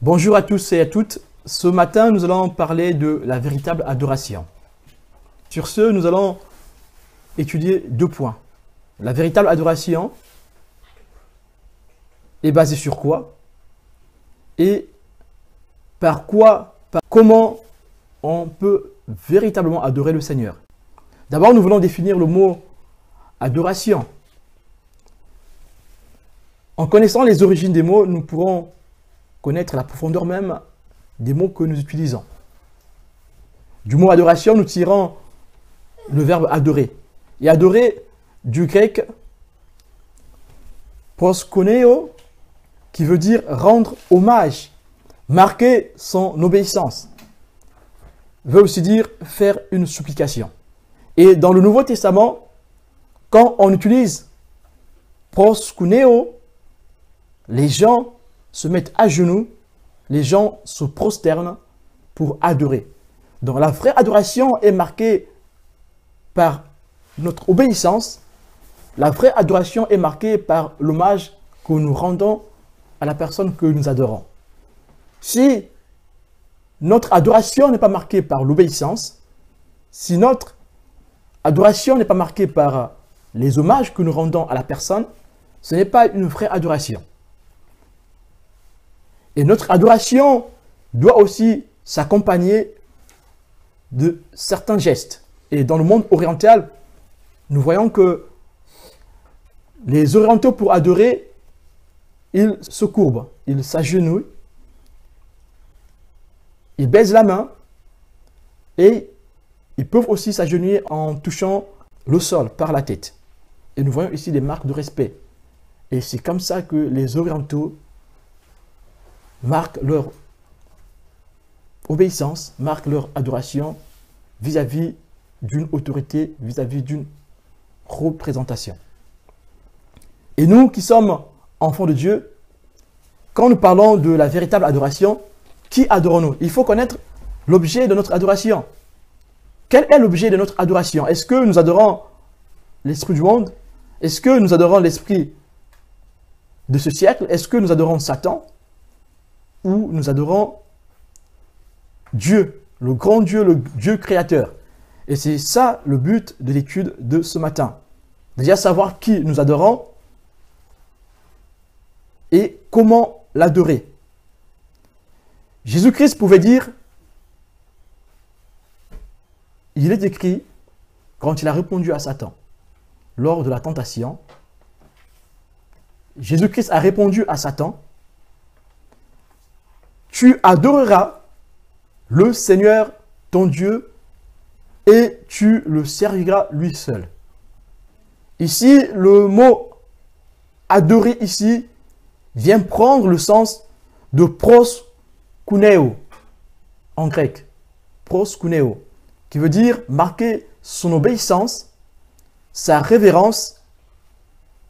Bonjour à tous et à toutes. Ce matin, nous allons parler de la véritable adoration. Sur ce, nous allons étudier 2 points. La véritable adoration est basée sur quoi? Et comment on peut véritablement adorer le Seigneur. D'abord, nous voulons définir le mot adoration. En connaissant les origines des mots, nous pourrons connaître la profondeur même des mots que nous utilisons. Du mot adoration, nous tirons le verbe adorer. Et adorer, du grec proskuneo, qui veut dire rendre hommage, marquer son obéissance, veut aussi dire faire une supplication. Et dans le Nouveau Testament, quand on utilise proskuneo, les gens se mettent à genoux, les gens se prosternent pour adorer. Donc la vraie adoration est marquée par notre obéissance. La vraie adoration est marquée par l'hommage que nous rendons à la personne que nous adorons. Si notre adoration n'est pas marquée par l'obéissance, si notre adoration n'est pas marquée par les hommages que nous rendons à la personne, ce n'est pas une vraie adoration. Et notre adoration doit aussi s'accompagner de certains gestes. Et dans le monde oriental, nous voyons que les orientaux, pour adorer, ils se courbent, ils s'agenouillent, ils baisent la main et ils peuvent aussi s'agenouiller en touchant le sol par la tête. Et nous voyons ici des marques de respect. Et c'est comme ça que les orientaux marquent leur obéissance, marquent leur adoration vis-à-vis d'une autorité, vis-à-vis d'une représentation. Et nous qui sommes enfants de Dieu, quand nous parlons de la véritable adoration, qui adorons-nous? Il faut connaître l'objet de notre adoration. Quel est l'objet de notre adoration? Est-ce que nous adorons l'esprit du monde? Est-ce que nous adorons l'esprit de ce siècle? Est-ce que nous adorons Satan? Ou nous adorons Dieu, le grand Dieu, le Dieu créateur? Et c'est ça le but de l'étude de ce matin. Déjà savoir qui nous adorons et comment l'adorer. Jésus-Christ pouvait dire, il est écrit, quand il a répondu à Satan, lors de la tentation, Jésus-Christ a répondu à Satan, tu adoreras le Seigneur ton Dieu et tu le serviras lui seul. Ici, le mot adorer ici vient prendre le sens de proskuneo en grec. Proskuneo, qui veut dire marquer son obéissance, sa révérence,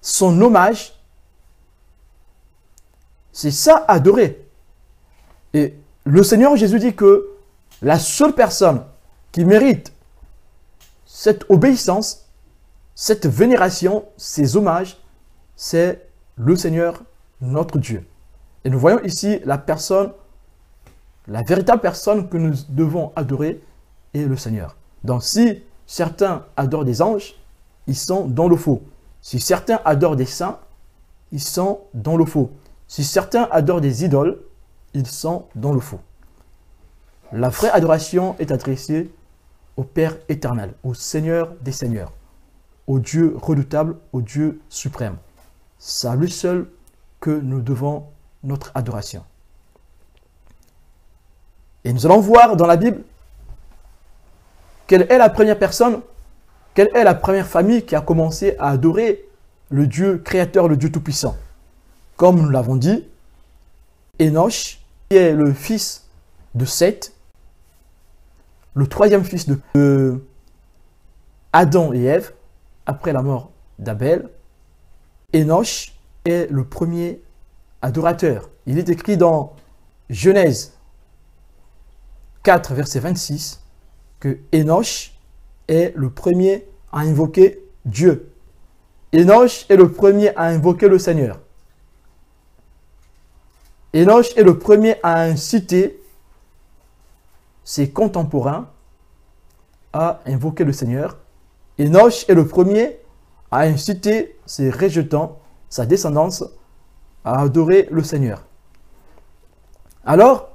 son hommage. C'est ça, adorer. Et le Seigneur Jésus dit que la seule personne qui mérite cette obéissance, cette vénération, ces hommages, c'est le Seigneur, notre Dieu. Et nous voyons ici la personne, la véritable personne que nous devons adorer est le Seigneur. Donc si certains adorent des anges, ils sont dans le faux. Si certains adorent des saints, ils sont dans le faux. Si certains adorent des idoles, ils sont dans le faux. La vraie adoration est adressée au Père éternel, au Seigneur des Seigneurs, au Dieu redoutable, au Dieu suprême. C'est à lui seul que nous devons notre adoration. Et nous allons voir dans la Bible quelle est la première personne, quelle est la première famille qui a commencé à adorer le Dieu créateur, le Dieu tout-puissant. Comme nous l'avons dit, Enoch, qui est le fils de Seth, le 3e fils de Adam et Ève, après la mort d'Abel. Enoch est le premier adorateur. Il est écrit dans Genèse 4, verset 26, que Enoch est le premier à invoquer Dieu. Enoch est le premier à invoquer le Seigneur. Enoch est le premier à inciter ses contemporains à invoquer le Seigneur. Enoch est le premier à inciter ses rejetants, sa descendance, à adorer le Seigneur. Alors,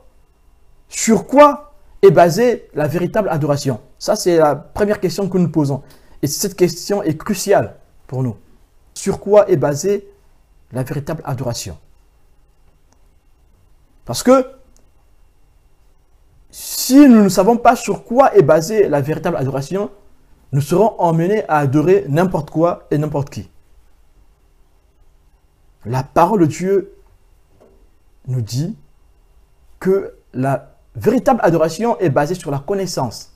sur quoi est basée la véritable adoration? Ça, c'est la première question que nous posons. Et cette question est cruciale pour nous. Sur quoi est basée la véritable adoration? Parce que si nous ne savons pas sur quoi est basée la véritable adoration, nous serons emmenés à adorer n'importe quoi et n'importe qui. La parole de Dieu nous dit que la véritable adoration est basée sur la connaissance.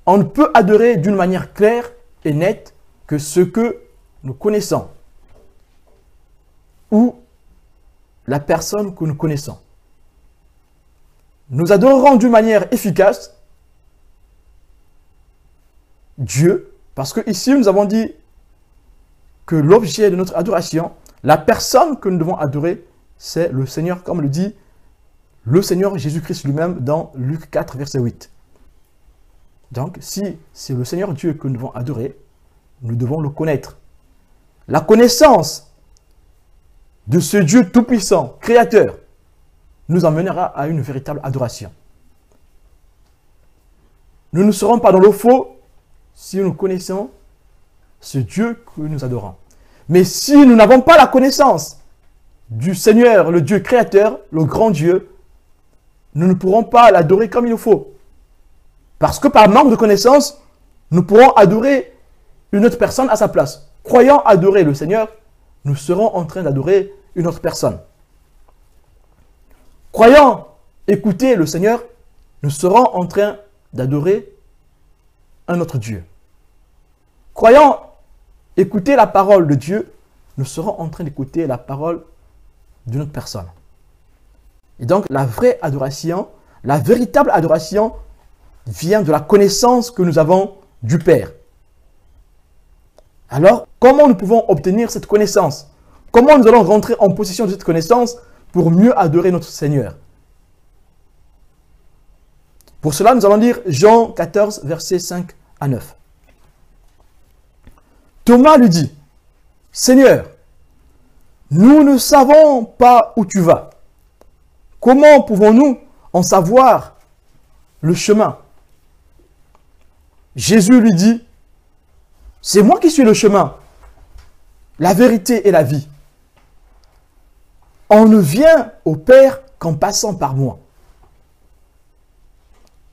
On ne peut adorer d'une manière claire et nette que ce que nous connaissons ou la personne que nous connaissons. Nous adorerons d'une manière efficace Dieu, parce que ici nous avons dit que l'objet de notre adoration, la personne que nous devons adorer, c'est le Seigneur, comme le dit le Seigneur Jésus-Christ lui-même dans Luc 4, verset 8. Donc, si c'est le Seigneur Dieu que nous devons adorer, nous devons le connaître. La connaissance de ce Dieu tout-puissant, créateur, nous emmènera à une véritable adoration. Nous ne serons pas dans le faux si nous connaissons ce Dieu que nous adorons. Mais si nous n'avons pas la connaissance du Seigneur, le Dieu créateur, le grand Dieu, nous ne pourrons pas l'adorer comme il faut. Parce que par manque de connaissance, nous pourrons adorer une autre personne à sa place. Croyant adorer le Seigneur, nous serons en train d'adorer une autre personne. Croyant écouter le Seigneur, nous serons en train d'adorer un autre Dieu. Croyant écouter la parole de Dieu, nous serons en train d'écouter la parole d'une autre personne. Et donc, la vraie adoration, la véritable adoration vient de la connaissance que nous avons du Père. Alors, comment nous pouvons obtenir cette connaissance? Comment nous allons rentrer en possession de cette connaissance pour mieux adorer notre Seigneur? Pour cela, nous allons lire Jean 14, versets 5 à 9. Thomas lui dit, « Seigneur, nous ne savons pas où tu vas. Comment pouvons-nous en savoir le chemin ?» Jésus lui dit, « C'est moi qui suis le chemin, la vérité et la vie. On ne vient au Père qu'en passant par moi.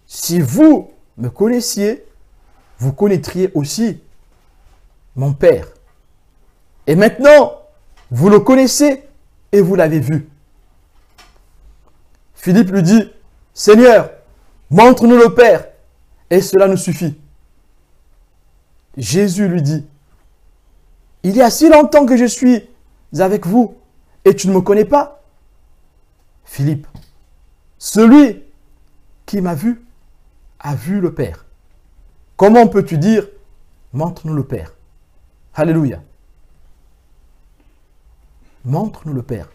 Si vous me connaissiez, vous connaîtriez aussi mon Père. Et maintenant, vous le connaissez et vous l'avez vu. » Philippe lui dit, « Seigneur, montre-nous le Père, et cela nous suffit. » Jésus lui dit, « Il y a si longtemps que je suis avec vous, et tu ne me connais pas? » Philippe, « Celui qui m'a vu a vu le Père. Comment peux-tu dire, montre-nous le Père? » Alléluia. Montre-nous le Père.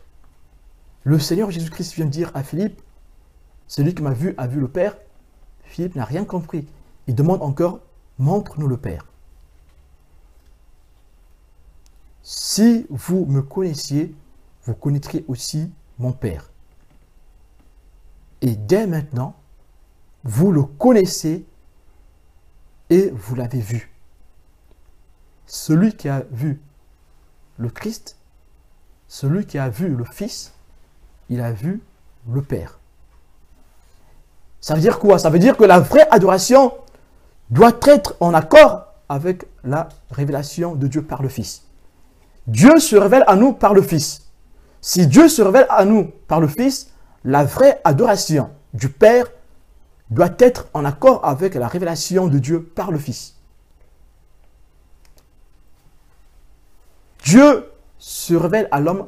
Le Seigneur Jésus-Christ vient de dire à Philippe, celui qui m'a vu a vu le Père. Philippe n'a rien compris. Il demande encore, montre-nous le Père. Si vous me connaissiez, vous connaîtriez aussi mon Père. Et dès maintenant, vous le connaissez et vous l'avez vu. Celui qui a vu le Christ, celui qui a vu le Fils, il a vu le Père. Ça veut dire quoi? Ça veut dire que la vraie adoration doit être en accord avec la révélation de Dieu par le Fils. Dieu se révèle à nous par le Fils. Si Dieu se révèle à nous par le Fils, la vraie adoration du Père doit être en accord avec la révélation de Dieu par le Fils. Dieu se révèle à l'homme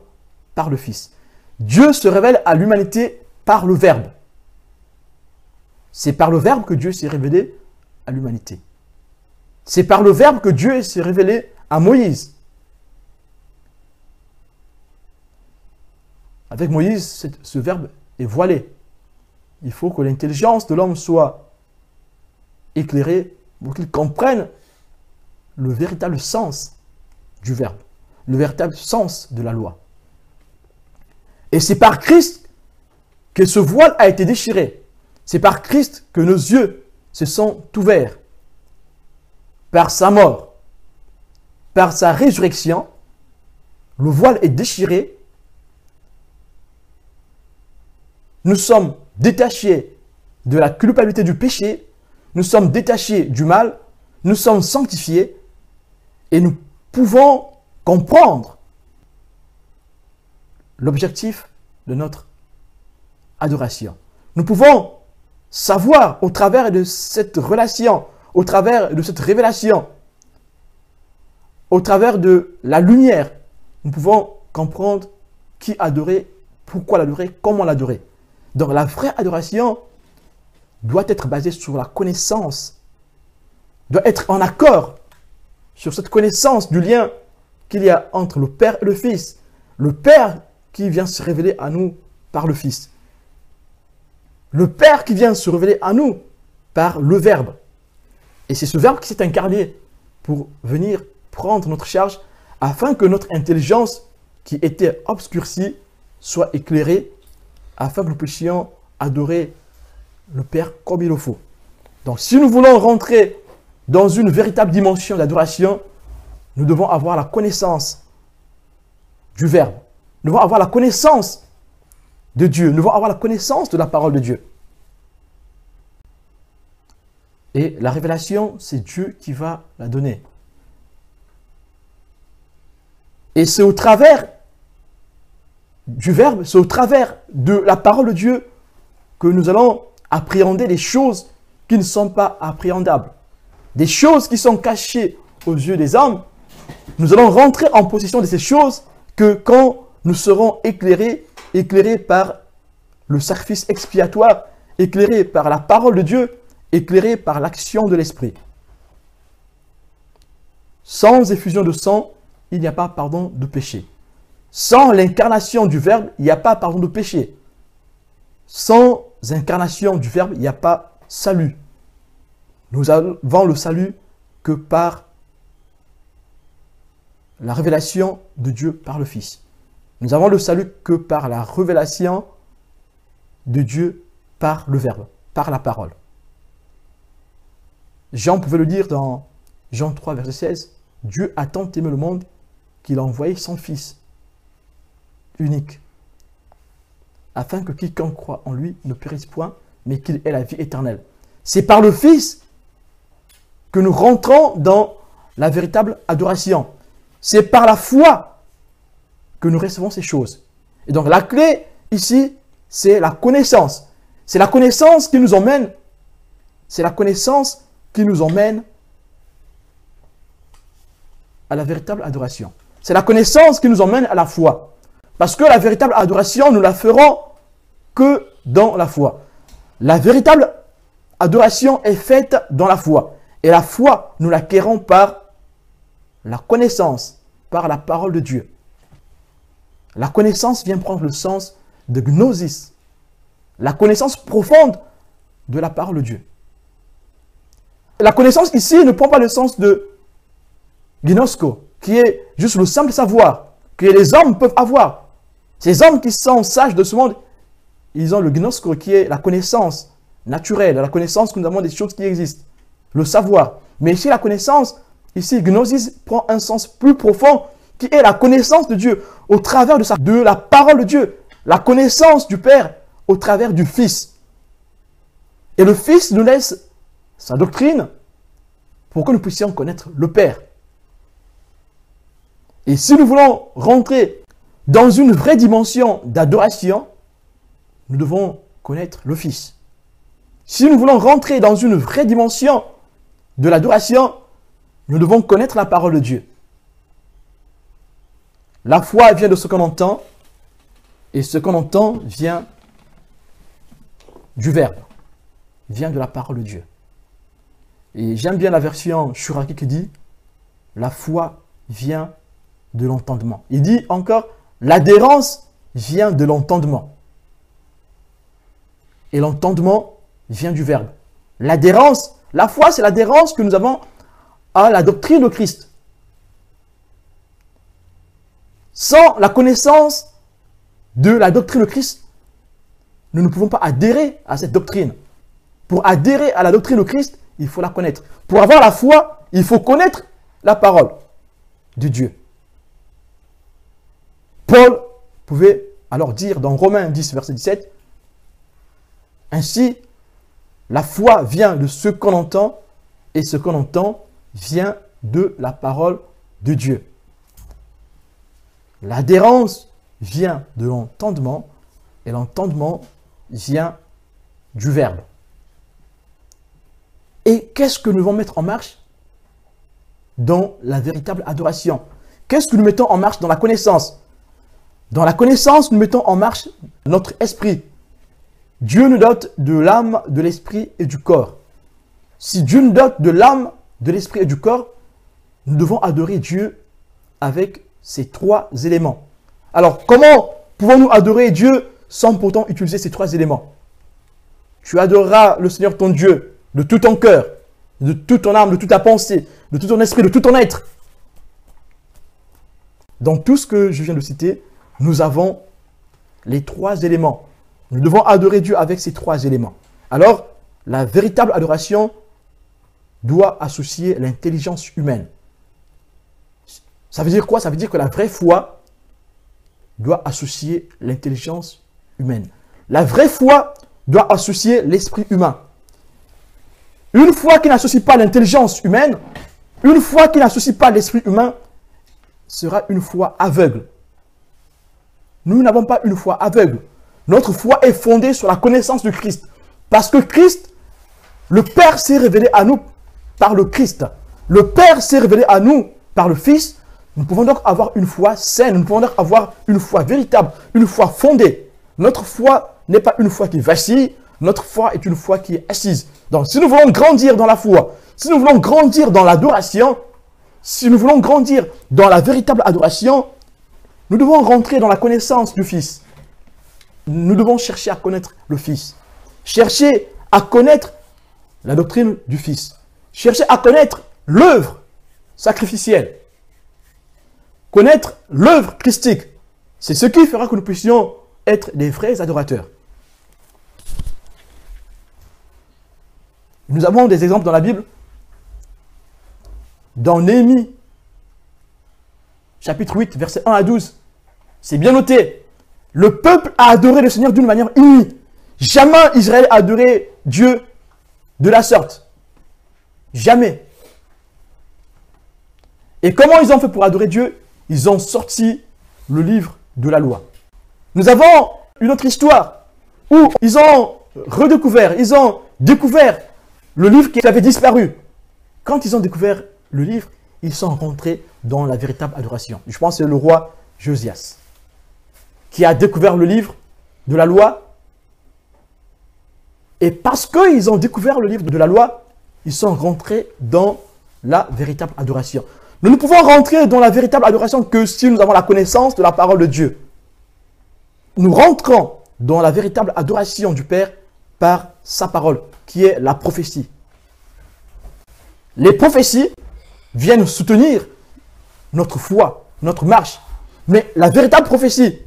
par le Fils. Dieu se révèle à l'humanité par le Verbe. C'est par le Verbe que Dieu s'est révélé à l'humanité. C'est par le Verbe que Dieu s'est révélé à Moïse. Avec Moïse, ce verbe est voilé. Il faut que l'intelligence de l'homme soit éclairée pour qu'il comprenne le véritable sens du verbe, le véritable sens de la loi. Et c'est par Christ que ce voile a été déchiré. C'est par Christ que nos yeux se sont ouverts. Par sa mort, par sa résurrection, le voile est déchiré. Nous sommes détachés de la culpabilité du péché. Nous sommes détachés du mal. Nous sommes sanctifiés. Et nous pouvons comprendre l'objectif de notre adoration. Nous pouvons savoir au travers de cette relation, au travers de cette révélation, au travers de la lumière, nous pouvons comprendre qui adorer, pourquoi l'adorer, comment l'adorer. Donc la vraie adoration doit être basée sur la connaissance, doit être en accord sur cette connaissance du lien qu'il y a entre le Père et le Fils. Le Père qui vient se révéler à nous par le Fils. Le Père qui vient se révéler à nous par le Verbe. Et c'est ce Verbe qui s'est incarné pour venir prendre notre charge afin que notre intelligence qui était obscurcie soit éclairée, afin que nous puissions adorer le Père comme il le faut. Donc si nous voulons rentrer dans une véritable dimension d'adoration, nous devons avoir la connaissance du Verbe. Nous devons avoir la connaissance de Dieu. Nous devons avoir la connaissance de la parole de Dieu. Et la révélation, c'est Dieu qui va la donner. Et c'est au travers du Verbe, c'est au travers de la parole de Dieu que nous allons appréhender des choses qui ne sont pas appréhendables. Des choses qui sont cachées aux yeux des hommes. Nous allons rentrer en possession de ces choses que quand nous serons éclairés par le sacrifice expiatoire, éclairés par la parole de Dieu, éclairés par l'action de l'Esprit. Sans effusion de sang, il n'y a pas pardon de péché. Sans l'incarnation du Verbe, il n'y a pas pardon de péché. Sans incarnation du Verbe, il n'y a pas salut. Nous avons le salut que par la révélation de Dieu par le Fils. Nous avons le salut que par la révélation de Dieu par le Verbe, par la parole. Jean pouvait le dire dans Jean 3, verset 16. Dieu a tant aimé le monde qu'il a envoyé son Fils unique, afin que quiconque croit en lui ne périsse point, mais qu'il ait la vie éternelle. C'est par le Fils que nous rentrons dans la véritable adoration. C'est par la foi que nous recevons ces choses. Et donc la clé ici, c'est la connaissance. C'est la connaissance qui nous emmène. C'est la connaissance qui nous emmène à la véritable adoration. C'est la connaissance qui nous emmène à la foi. Parce que la véritable adoration, nous la ferons que dans la foi. La véritable adoration est faite dans la foi. Et la foi, nous l'acquérons par la connaissance, par la parole de Dieu. La connaissance vient prendre le sens de gnosis. La connaissance profonde de la parole de Dieu. La connaissance ici ne prend pas le sens de gnosko, qui est juste le simple savoir que les hommes peuvent avoir. Ces hommes qui sont sages de ce monde, ils ont le gnosko qui est la connaissance naturelle, la connaissance que nous avons des choses qui existent, le savoir. Mais ici, la connaissance, ici, gnosis prend un sens plus profond qui est la connaissance de Dieu au travers de la parole de Dieu, la connaissance du Père au travers du Fils. Et le Fils nous laisse sa doctrine pour que nous puissions connaître le Père. Et si nous voulons rentrer dans une vraie dimension d'adoration, nous devons connaître le Fils. Si nous voulons rentrer dans une vraie dimension de l'adoration, nous devons connaître la parole de Dieu. La foi vient de ce qu'on entend, et ce qu'on entend vient du Verbe, vient de la parole de Dieu. Et j'aime bien la version Shuraki qui dit « La foi vient de l'entendement ». Il dit encore « L'adhérence vient de l'entendement. Et l'entendement vient du Verbe. L'adhérence, la foi, c'est l'adhérence que nous avons à la doctrine de Christ. Sans la connaissance de la doctrine de Christ, nous ne pouvons pas adhérer à cette doctrine. Pour adhérer à la doctrine de Christ, il faut la connaître. Pour avoir la foi, il faut connaître la parole de Dieu. Paul pouvait alors dire dans Romains 10, verset 17, « Ainsi, la foi vient de ce qu'on entend, et ce qu'on entend vient de la parole de Dieu. » L'adhérence vient de l'entendement, et l'entendement vient du Verbe. Et qu'est-ce que nous devons mettre en marche dans la véritable adoration? Qu'est-ce que nous mettons en marche dans la connaissance? Dans la connaissance, nous mettons en marche notre esprit. Dieu nous dote de l'âme, de l'esprit et du corps. Si Dieu nous dote de l'âme, de l'esprit et du corps, nous devons adorer Dieu avec ces trois éléments. Alors, comment pouvons-nous adorer Dieu sans pourtant utiliser ces trois éléments? Tu adoreras le Seigneur ton Dieu de tout ton cœur, de toute ton âme, de toute ta pensée, de tout ton esprit, de tout ton être. Dans tout ce que je viens de citer, nous avons les trois éléments. Nous devons adorer Dieu avec ces trois éléments. Alors, la véritable adoration doit associer l'intelligence humaine. Ça veut dire quoi? Ça veut dire que la vraie foi doit associer l'intelligence humaine. La vraie foi doit associer l'esprit humain. Une foi qui n'associe pas l'intelligence humaine, une foi qui n'associe pas l'esprit humain, sera une foi aveugle. Nous n'avons pas une foi aveugle. Notre foi est fondée sur la connaissance de Christ. Parce que Christ, le Père s'est révélé à nous par le Christ. Le Père s'est révélé à nous par le Fils. Nous pouvons donc avoir une foi saine, nous pouvons donc avoir une foi véritable, une foi fondée. Notre foi n'est pas une foi qui vacille, notre foi est une foi qui est assise. Donc si nous voulons grandir dans la foi, si nous voulons grandir dans l'adoration, si nous voulons grandir dans la véritable adoration, nous devons rentrer dans la connaissance du Fils. Nous devons chercher à connaître le Fils. Chercher à connaître la doctrine du Fils. Chercher à connaître l'œuvre sacrificielle. Connaître l'œuvre christique. C'est ce qui fera que nous puissions être des vrais adorateurs. Nous avons des exemples dans la Bible. Dans Néhémie, chapitre 8, versets 1 à 12. C'est bien noté. Le peuple a adoré le Seigneur d'une manière unie. Jamais Israël a adoré Dieu de la sorte. Jamais. Et comment ils ont fait pour adorer Dieu? Ils ont sorti le livre de la loi. Nous avons une autre histoire où ils ont redécouvert, ils ont découvert le livre qui avait disparu. Quand ils ont découvert le livre, ils sont rentrés dans la véritable adoration. Je pense que c'est le roi Josias qui a découvert le livre de la loi. Et parce qu'ils ont découvert le livre de la loi, ils sont rentrés dans la véritable adoration. Nous ne pouvons rentrer dans la véritable adoration que si nous avons la connaissance de la parole de Dieu. Nous rentrons dans la véritable adoration du Père par sa parole, qui est la prophétie. Les prophéties viennent soutenir notre foi, notre marche. Mais la véritable prophétie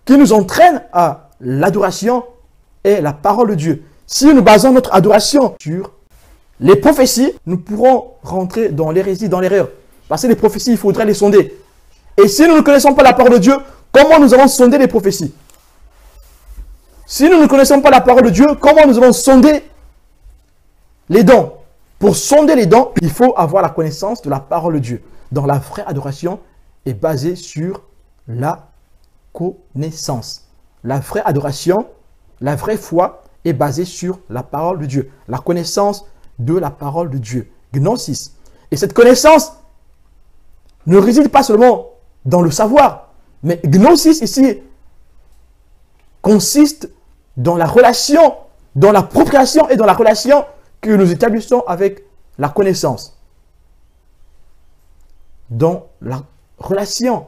qui nous entraîne à l'adoration est la parole de Dieu. Si nous basons notre adoration sur les prophéties, nous pourrons rentrer dans l'hérésie, dans l'erreur. Parce que les prophéties, il faudrait les sonder. Et si nous ne connaissons pas la parole de Dieu, comment nous allons sonder les prophéties? Si nous ne connaissons pas la parole de Dieu, comment nous allons sonder les dons? Pour sonder les dons, il faut avoir la connaissance de la parole de Dieu. Donc la vraie adoration est basée sur la connaissance. La vraie adoration, la vraie foi est basée sur la parole de Dieu. La connaissance de la parole de Dieu. Gnosis. Et cette connaissance ne réside pas seulement dans le savoir, mais gnosis ici consiste dans la relation, dans l'appropriation et dans la relation que nous établissons avec la connaissance. Dans la relation,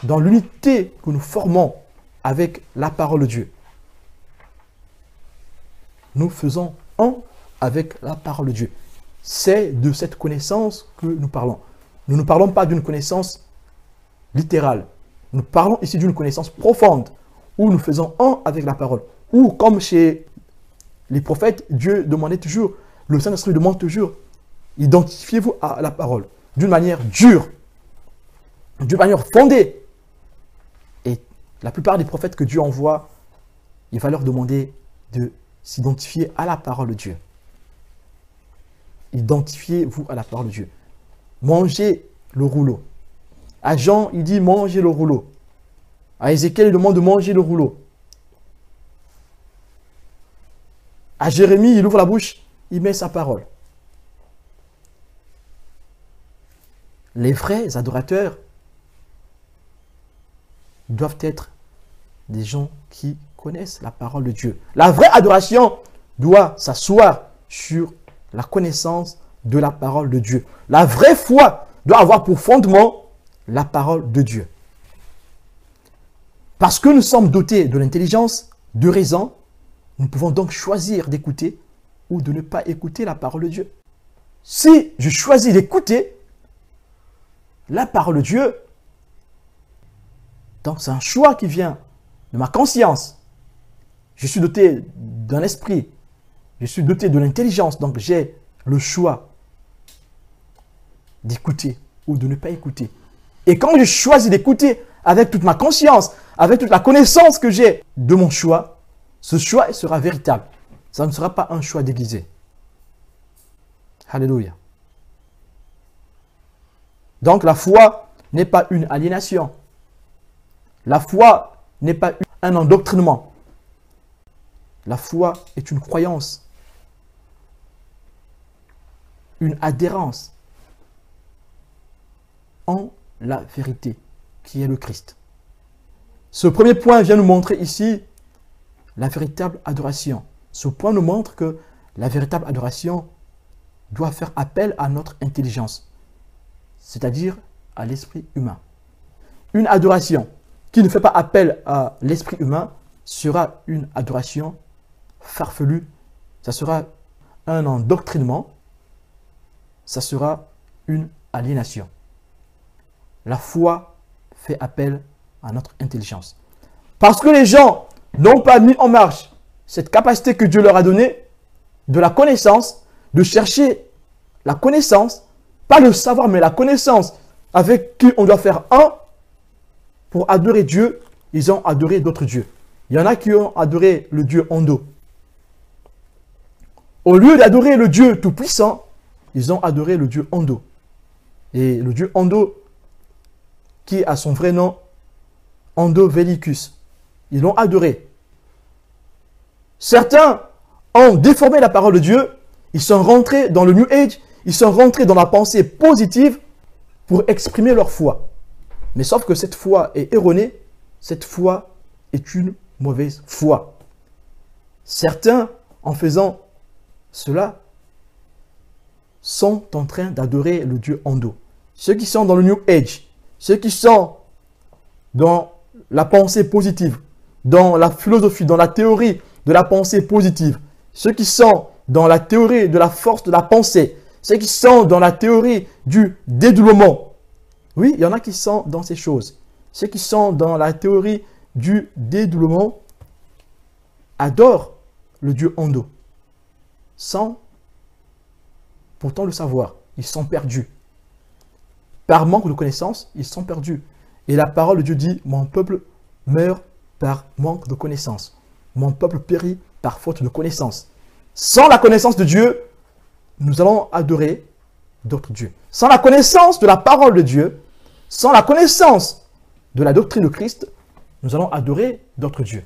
dans l'unité que nous formons avec la parole de Dieu. Nous faisons un avec la parole de Dieu. C'est de cette connaissance que nous parlons. Nous ne parlons pas d'une connaissance littérale. Nous parlons ici d'une connaissance profonde où nous faisons un avec la parole. Ou comme chez les prophètes, Dieu demandait toujours, le Saint-Esprit demande toujours, identifiez-vous à la parole d'une manière dure, d'une manière fondée. Et la plupart des prophètes que Dieu envoie, il va leur demander de s'identifier à la parole de Dieu. Identifiez-vous à la parole de Dieu. Mangez le rouleau. À Jean, il dit mangez le rouleau. À Ézéchiel, il demande de manger le rouleau. À Jérémie, il ouvre la bouche, il met sa parole. Les vrais adorateurs doivent être des gens qui connaissent la parole de Dieu. La vraie adoration doit s'asseoir sur la connaissance de la parole de Dieu. La vraie foi doit avoir pour fondement la parole de Dieu. Parce que nous sommes dotés de l'intelligence, de raison, nous pouvons donc choisir d'écouter ou de ne pas écouter la parole de Dieu. Si je choisis d'écouter la parole de Dieu, donc c'est un choix qui vient de ma conscience. Je suis doté d'un esprit, je suis doté de l'intelligence, donc j'ai le choix d'écouter ou de ne pas écouter. Et quand je choisis d'écouter avec toute ma conscience, avec toute la connaissance que j'ai de mon choix, ce choix sera véritable. Ça ne sera pas un choix déguisé. Alléluia. Donc la foi n'est pas une aliénation. La foi n'est pas un endoctrinement. La foi est une croyance, une adhérence en la vérité qui est le Christ. Ce premier point vient nous montrer ici la véritable adoration. Ce point nous montre que la véritable adoration doit faire appel à notre intelligence, c'est-à-dire à l'esprit humain. Une adoration qui ne fait pas appel à l'esprit humain sera une adoration farfelue, ça sera un endoctrinement, ça sera une aliénation. La foi fait appel à notre intelligence. Parce que les gens n'ont pas mis en marche cette capacité que Dieu leur a donnée de la connaissance, de chercher la connaissance, pas le savoir, mais la connaissance avec qui on doit faire un pour adorer Dieu. Ils ont adoré d'autres dieux. Il y en a qui ont adoré le Dieu Ondo. Au lieu d'adorer le Dieu Tout-Puissant, ils ont adoré le Dieu Ondo. Et le Dieu Ondo, qui a son vrai nom, Ondo Velicus, ils l'ont adoré. Certains ont déformé la parole de Dieu, ils sont rentrés dans le New Age, ils sont rentrés dans la pensée positive pour exprimer leur foi. Mais sauf que cette foi est erronée, cette foi est une mauvaise foi. Certains, en faisant cela, sont en train d'adorer le Dieu Ondo. Ceux qui sont dans le New Age, ceux qui sont dans la pensée positive, dans la philosophie, dans la théorie de la pensée positive, ceux qui sont dans la théorie de la force de la pensée, ceux qui sont dans la théorie du dédoublement. Oui, il y en a qui sont dans ces choses. Ceux qui sont dans la théorie du dédoublement adorent le Dieu Ondo, sans pourtant le savoir. Ils sont perdus. Par manque de connaissance, ils sont perdus. Et la parole de Dieu dit, mon peuple meurt par manque de connaissance. Mon peuple périt par faute de connaissance. Sans la connaissance de Dieu, nous allons adorer d'autres dieux. Sans la connaissance de la parole de Dieu, sans la connaissance de la doctrine de Christ, nous allons adorer d'autres dieux.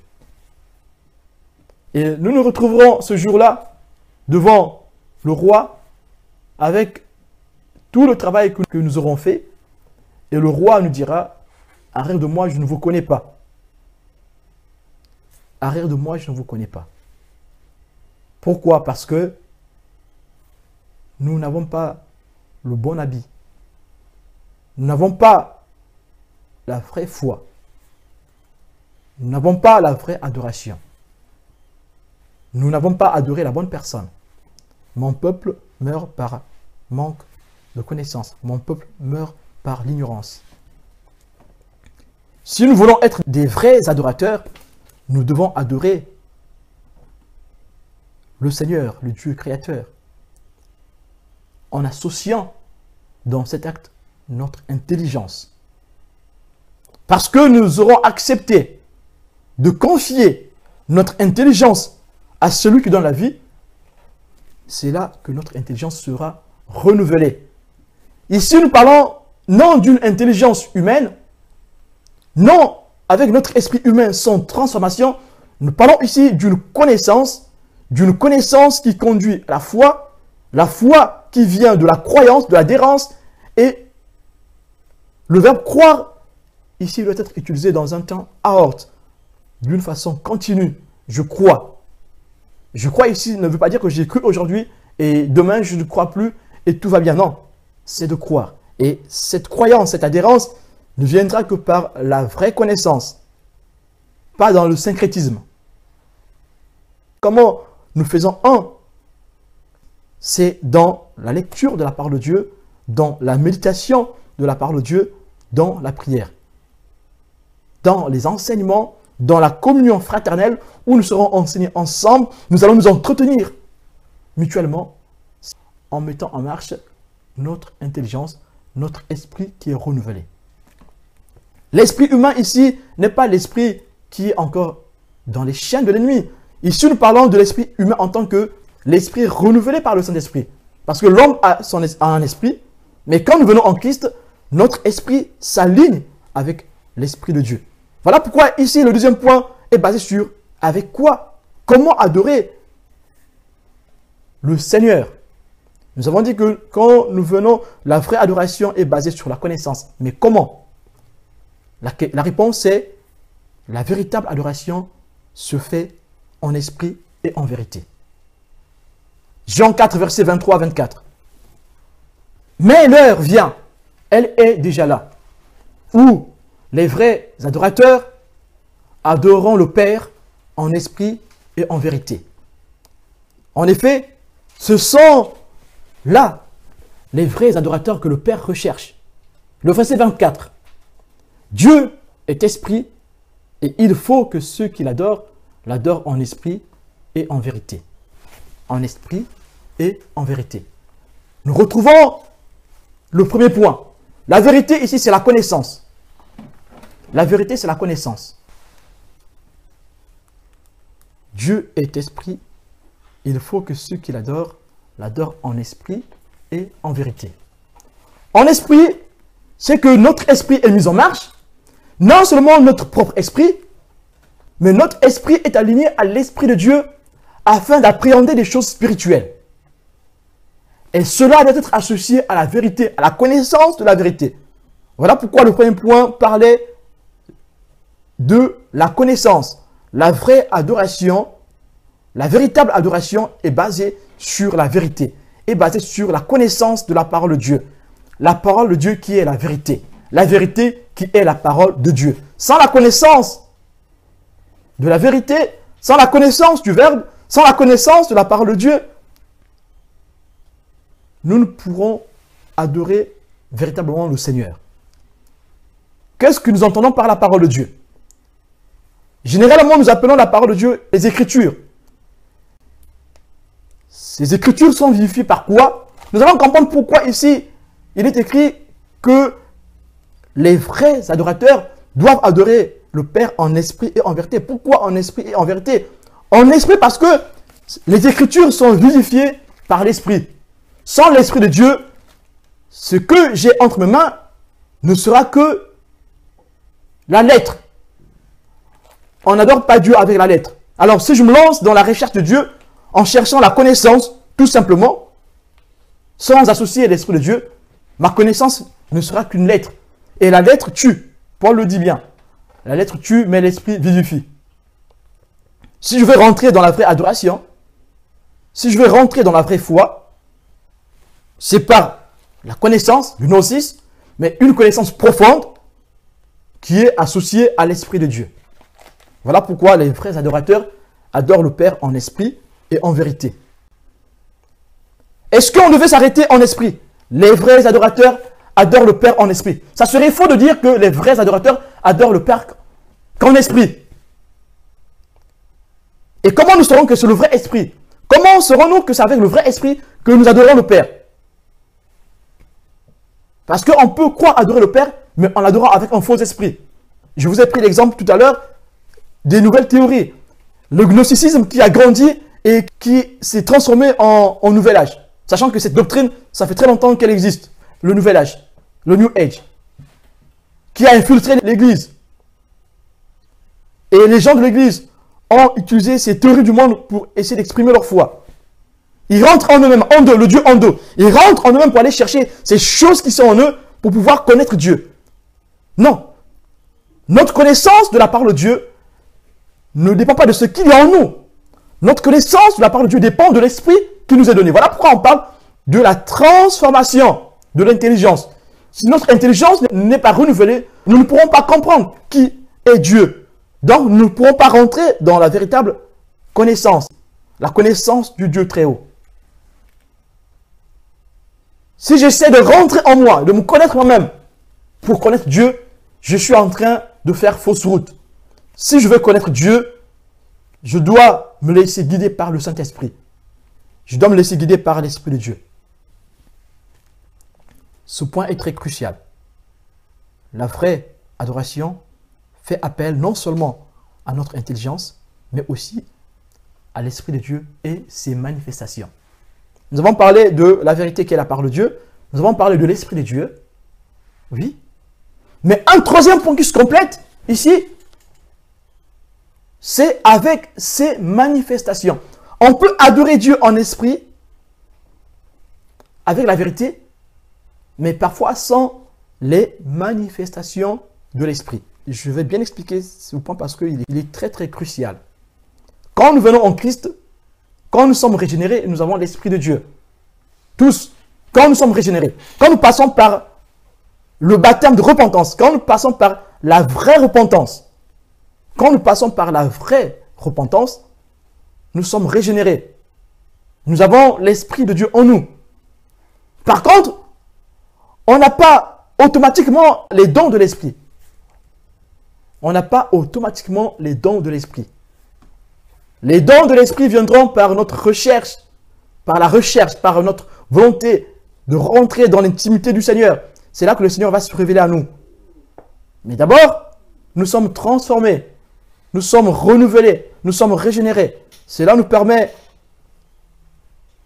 Et nous nous retrouverons ce jour-là devant le roi avec tout le travail que nous aurons fait. Et le roi nous dira, arrière de moi, je ne vous connais pas. Arrière de moi, je ne vous connais pas. Pourquoi? Parce que nous n'avons pas le bon habit. Nous n'avons pas la vraie foi. nous n'avons pas la vraie adoration. Nous n'avons pas adoré la bonne personne. Mon peuple meurt par manque de connaissance. Mon peuple meurt par l'ignorance. Si nous voulons être des vrais adorateurs, nous devons adorer le Seigneur, le Dieu créateur, en associant dans cet acte notre intelligence. Parce que nous aurons accepté de confier notre intelligence à celui qui donne la vie, c'est là que notre intelligence sera renouvelée. Ici, nous parlons non d'une intelligence humaine, non avec notre esprit humain sans transformation, nous parlons ici d'une connaissance qui conduit à la foi qui vient de la croyance, de l'adhérence, et le verbe croire, ici, doit être utilisé dans un temps aorte, d'une façon continue. Je crois. Je crois ici ne veut pas dire que j'ai cru aujourd'hui et demain je ne crois plus et tout va bien. Non, c'est de croire. Et cette croyance, cette adhérence ne viendra que par la vraie connaissance, pas dans le syncrétisme. Comment nous faisons un? C'est dans la lecture de la parole de Dieu, dans la méditation de la parole de Dieu, dans la prière, dans les enseignements, dans la communion fraternelle où nous serons enseignés ensemble, nous allons nous entretenir mutuellement en mettant en marche notre intelligence, notre esprit qui est renouvelé. L'esprit humain ici n'est pas l'esprit qui est encore dans les chaînes de l'ennemi. Ici, nous parlons de l'esprit humain en tant que l'esprit renouvelé par le Saint-Esprit. Parce que l'homme a un esprit, mais quand nous venons en Christ, notre esprit s'aligne avec l'esprit de Dieu. Voilà pourquoi ici, le deuxième point est basé sur avec quoi? Comment adorer le Seigneur? Nous avons dit que quand nous venons, la vraie adoration est basée sur la connaissance. Mais comment? La réponse est la véritable adoration se fait en esprit et en vérité. Jean 4, versets 23 à 24. Mais l'heure vient, elle est déjà là, où les vrais adorateurs adoreront le Père en esprit et en vérité. En effet, ce sont là les vrais adorateurs que le Père recherche. Le verset 24. Dieu est esprit et il faut que ceux qui l'adorent en esprit et en vérité. En esprit et en vérité. Nous retrouvons le premier point. La vérité ici, c'est la connaissance. La vérité, c'est la connaissance. Dieu est esprit. Il faut que ceux qui l'adorent en esprit et en vérité. En esprit, c'est que notre esprit est mis en marche. Non seulement notre propre esprit, mais notre esprit est aligné à l'esprit de Dieu afin d'appréhender des choses spirituelles. Et cela doit être associé à la vérité, à la connaissance de la vérité. Voilà pourquoi le premier point parlait de la connaissance. La vraie adoration, la véritable adoration est basée sur la vérité, est basée sur la connaissance de la parole de Dieu. La parole de Dieu qui est la vérité qui est la parole de Dieu. Sans la connaissance de la vérité, sans la connaissance du Verbe, sans la connaissance de la parole de Dieu, nous ne pourrons adorer véritablement le Seigneur. Qu'est-ce que nous entendons par la parole de Dieu? Généralement, nous appelons la parole de Dieu les Écritures. Ces Écritures sont vivifiées par quoi? Nous allons comprendre pourquoi ici, il est écrit que les vrais adorateurs doivent adorer le Père en esprit et en vérité. Pourquoi en esprit et en vérité? En esprit parce que les Écritures sont vivifiées par l'Esprit. Sans l'Esprit de Dieu, ce que j'ai entre mes mains ne sera que la lettre. On n'adore pas Dieu avec la lettre. Alors si je me lance dans la recherche de Dieu, en cherchant la connaissance, tout simplement, sans associer l'Esprit de Dieu, ma connaissance ne sera qu'une lettre. Et la lettre tue. Paul le dit bien. La lettre tue, mais l'Esprit vivifie. Si je veux rentrer dans la vraie adoration, si je veux rentrer dans la vraie foi, c'est par la connaissance, du gnosis, mais une connaissance profonde qui est associée à l'Esprit de Dieu. Voilà pourquoi les vrais adorateurs adorent le Père en esprit et en vérité. Est-ce qu'on devait s'arrêter en esprit? Les vrais adorateurs adorent le Père en esprit. Ça serait faux de dire que les vrais adorateurs adorent le Père qu'en esprit. Et comment nous saurons que c'est le vrai esprit? Comment saurons-nous que c'est avec le vrai esprit que nous adorons le Père? Parce qu'on peut croire adorer le Père, mais en l'adorant avec un faux esprit. Je vous ai pris l'exemple tout à l'heure des nouvelles théories. Le gnosticisme qui a grandi et qui s'est transformé en nouvel âge. Sachant que cette doctrine, ça fait très longtemps qu'elle existe. Le nouvel âge, le New Age, qui a infiltré l'Église. Et les gens de l'Église ont utilisé ces théories du monde pour essayer d'exprimer leur foi. Ils rentrent en eux-mêmes, en deux, le Dieu en deux. Ils rentrent en eux-mêmes pour aller chercher ces choses qui sont en eux pour pouvoir connaître Dieu. Non. Notre connaissance de la parole de Dieu ne dépend pas de ce qu'il y a en nous. Notre connaissance de la parole de Dieu dépend de l'esprit qui nous est donné. Voilà pourquoi on parle de la transformation de l'intelligence. Si notre intelligence n'est pas renouvelée, nous ne pourrons pas comprendre qui est Dieu. Donc, nous ne pourrons pas rentrer dans la véritable connaissance. La connaissance du Dieu très haut. Si j'essaie de rentrer en moi, de me connaître moi-même, pour connaître Dieu, je suis en train de faire fausse route. Si je veux connaître Dieu, je dois me laisser guider par le Saint-Esprit. Je dois me laisser guider par l'Esprit de Dieu. Ce point est très crucial. La vraie adoration fait appel non seulement à notre intelligence, mais aussi à l'Esprit de Dieu et ses manifestations. Nous avons parlé de la vérité qui est la parole de Dieu. Nous avons parlé de l'Esprit de Dieu. Oui. Mais un troisième point qui se complète ici, c'est avec ses manifestations. On peut adorer Dieu en esprit, avec la vérité, mais parfois sans les manifestations de l'esprit. Je vais bien expliquer ce point parce qu'il est très très crucial. Quand nous venons en Christ, quand nous sommes régénérés, nous avons l'Esprit de Dieu. Tous, quand nous sommes régénérés, quand nous passons par le baptême de repentance, quand nous passons par la vraie repentance, quand nous passons par la vraie repentance, nous sommes régénérés. Nous avons l'Esprit de Dieu en nous. Par contre, on n'a pas automatiquement les dons de l'Esprit. On n'a pas automatiquement les dons de l'Esprit. Les dons de l'Esprit viendront par notre recherche, par notre volonté de rentrer dans l'intimité du Seigneur. C'est là que le Seigneur va se révéler à nous. Mais d'abord, nous sommes transformés, nous sommes renouvelés, nous sommes régénérés. Cela nous permet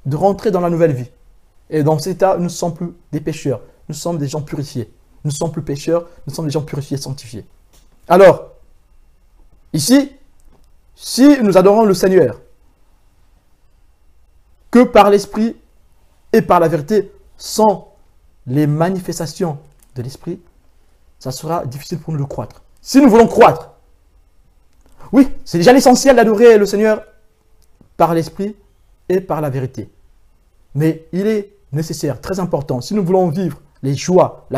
de rentrer dans la nouvelle vie. Et dans cet état, nous ne sommes plus des pécheurs, nous sommes des gens purifiés. Nous ne sommes plus pécheurs, nous sommes des gens purifiés, sanctifiés. Alors, ici, si nous adorons le Seigneur que par l'Esprit et par la vérité, sans les manifestations de l'Esprit, ça sera difficile pour nous de croître. Si nous voulons croître, oui, c'est déjà l'essentiel d'adorer le Seigneur par l'Esprit et par la vérité. Mais il est nécessaire, très important, si nous voulons vivre la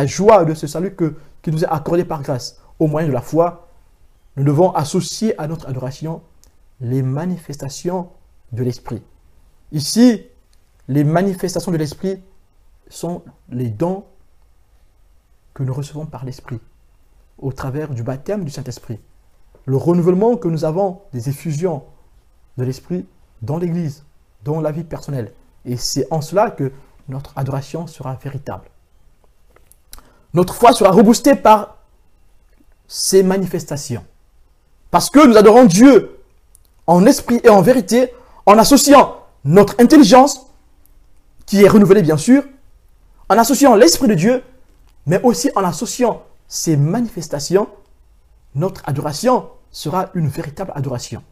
joie de ce salut qui nous est accordé par grâce, au moyen de la foi, nous devons associer à notre adoration les manifestations de l'Esprit. Ici, les manifestations de l'Esprit sont les dons que nous recevons par l'Esprit, au travers du baptême du Saint-Esprit. Le renouvellement que nous avons des effusions de l'Esprit dans l'Église, dans la vie personnelle. Et c'est en cela que notre adoration sera véritable. Notre foi sera reboostée par ces manifestations. Parce que nous adorons Dieu en esprit et en vérité, en associant notre intelligence, qui est renouvelée bien sûr, en associant l'Esprit de Dieu, mais aussi en associant ces manifestations, notre adoration sera une véritable adoration.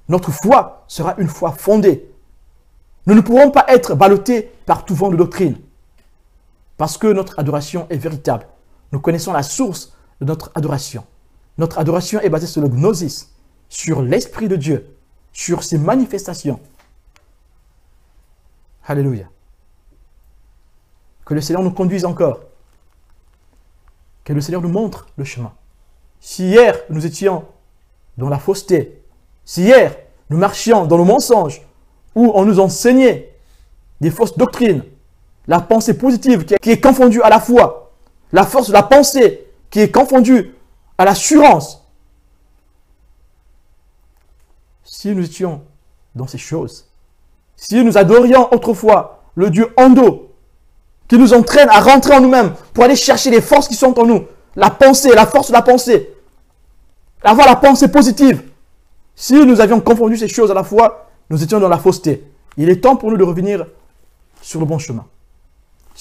Notre foi sera une foi fondée. Nous ne pourrons pas être ballottés par tout vent de doctrine, parce que notre adoration est véritable. Nous connaissons la source de notre adoration. Notre adoration est basée sur le gnosis, sur l'Esprit de Dieu, sur ses manifestations. Alléluia. Que le Seigneur nous conduise encore. Que le Seigneur nous montre le chemin. Si hier, nous étions dans la fausseté, si hier nous marchions dans le mensonge, où on nous enseignait des fausses doctrines, la pensée positive qui est confondue à la foi, la force de la pensée qui est confondue à l'assurance, si nous étions dans ces choses, si nous adorions autrefois le Dieu Ando, qui nous entraîne à rentrer en nous-mêmes pour aller chercher les forces qui sont en nous, la pensée, la force de la pensée, avoir la pensée positive. Si nous avions confondu ces choses à la fois, nous étions dans la fausseté. Il est temps pour nous de revenir sur le bon chemin.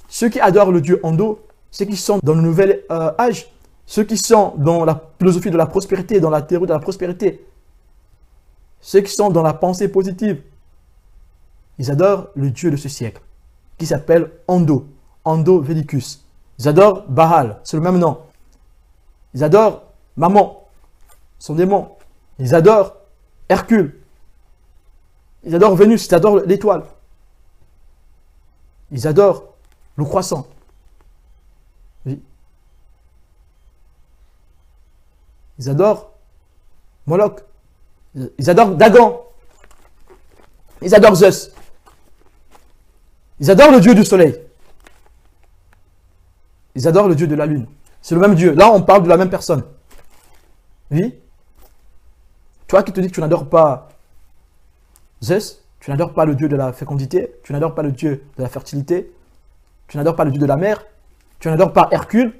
Ceux qui adorent le Dieu Ando, ceux qui sont dans le nouvel âge, ceux qui sont dans la philosophie de la prospérité, dans la théorie de la prospérité, ceux qui sont dans la pensée positive, ils adorent le Dieu de ce siècle, qui s'appelle Ando, Ando Védicus. Ils adorent Baal, c'est le même nom. Ils adorent Mammon, son démon. Ils adorent Hercule. Ils adorent Vénus, ils adorent l'étoile. Ils adorent le croissant. Oui. Ils adorent Moloch. Ils adorent Dagon. Ils adorent Zeus. Ils adorent le Dieu du soleil. Ils adorent le Dieu de la lune. C'est le même Dieu. Là, on parle de la même personne. Oui. Toi qui te dis que tu n'adores pas Zeus, tu n'adores pas le Dieu de la fécondité, tu n'adores pas le Dieu de la fertilité, tu n'adores pas le Dieu de la mer, tu n'adores pas Hercule.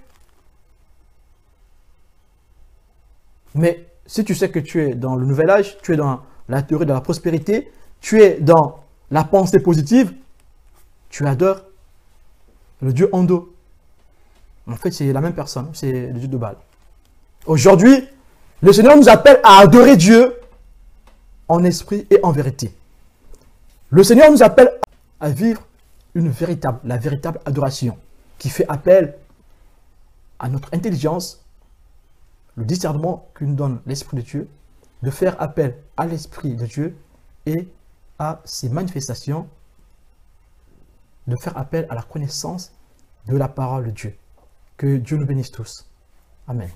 Mais si tu sais que tu es dans le nouvel âge, tu es dans la théorie de la prospérité, tu es dans la pensée positive, tu adores le Dieu Ando. En fait, c'est la même personne, c'est le Dieu de Baal. Aujourd'hui, le Seigneur nous appelle à adorer Dieu en esprit et en vérité. Le Seigneur nous appelle à vivre la véritable adoration qui fait appel à notre intelligence, le discernement que nous donne l'Esprit de Dieu, de faire appel à l'Esprit de Dieu et à ses manifestations, de faire appel à la connaissance de la parole de Dieu. Que Dieu nous bénisse tous. Amen.